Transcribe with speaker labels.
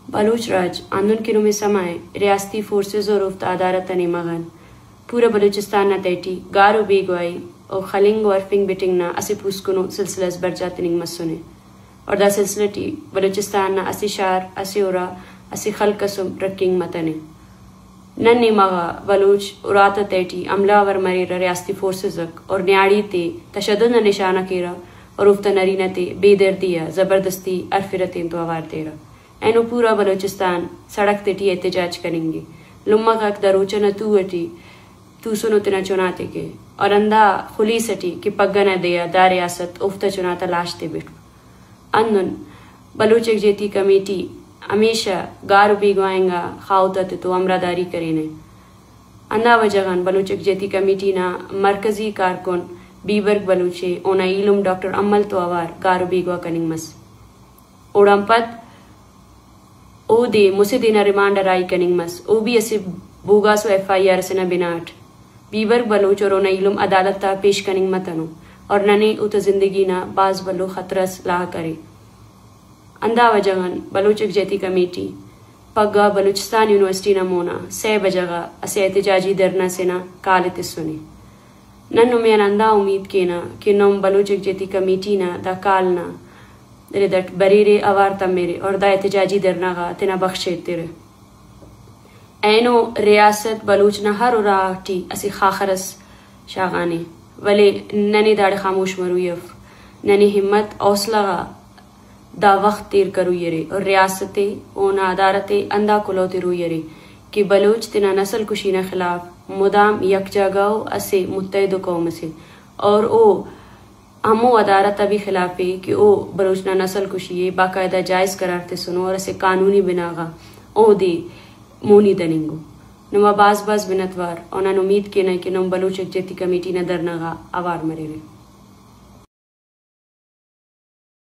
Speaker 1: बलूच राज आंदोलन के में समाए रियासती फोर्सेज और उफ्त आदारत ने मगन पूरा बलूचिस्तान न तैटी गारो बेगवाई और खलिंग और फिंग बिटिंग ना असे पुस्कुनो सिलसिला बरजातनिंग मसुने और दा सिलसिला टी बलूचिस्तान ना असी शार असी उरा असी खलकसुम रकिंग मतने नन्नी मगा बलूच उराता तैटी अमलावर मरीरा रियासती फोर्सेज और न्याड़ी ते तशद्दुद न निशाना केरा और उफ्त नरीना ते बेदर्दिया जबरदस्ती अरफिरतें तो आवार तेरा एनो पूरा बलूचिस्तान सड़क तेटी एहतजाज करेंगे लुम्मा का दरोचन तू सुनो तना चुनाते के और अंदा खुली सटी कि पग्गा न दिया दा रियासत उफ्ता चुनाता लाश ते बिट अंदन बलूच एक जेती कमेटी हमेशा गार बिगवाएंगा खाउता तो अमरादारी करेने अंदा वजगन बलूच एक जेती कमेटी ना मरकजी कारकुन बीबर्ग बलूचे ओना इलुम डॉक्टर अम्मल तो आवार गार बिगवा कनिंग मस ओडमपत ओ दे मुसे देना रिमांडर आई कनिंग मस ओ भी ऐसे बोगासो FIR से न बिनाट बीबर बलूच और इलुम अदालत ता पेश कनिंग मतनो और नने उत जिंदगी ना बाज बलो खतरस लाह करे अंदा वजगन बलूच एक जेती कमेटी पग्गा बलूचिस्तान यूनिवर्सिटी नमोना से बजगा असे एहतजाजी धरना से ना कालते सुने नन्नु में अंदा उम्मीद के ना कि नम बलूच एक जेती कमेटी ना दा काल ना दट बरीरे अवार मेरे और दा एहतजाजी धरना का तेना बख्शे तेरे ऐनो रियासत बलूच न हर उराटी असी खाखरस शागाने वले ननी दाड़ खामोश मरुयफ ननी हिम्मत हौसला दा वक्त तीर करू यरे और रियासते ओना अदारते अंदा कुलौते रू यरे कि बलूच तिना नस्ल कुशी न खिलाफ मुदाम यकजागाओ असे मुत्तहिद कौम से और ओ हमो अदारत अभी खिलाफे कि ओ बलूच न नस्ल कुशी बाकायदा जायज करारते सुनो और असे कानूनी बिनागा ओ दे मोनी दनिंगो नुमा बाज बिनतवार और उम्मीद के न कि नम बलूच जेती कमेटी न दरनागा आवार मरे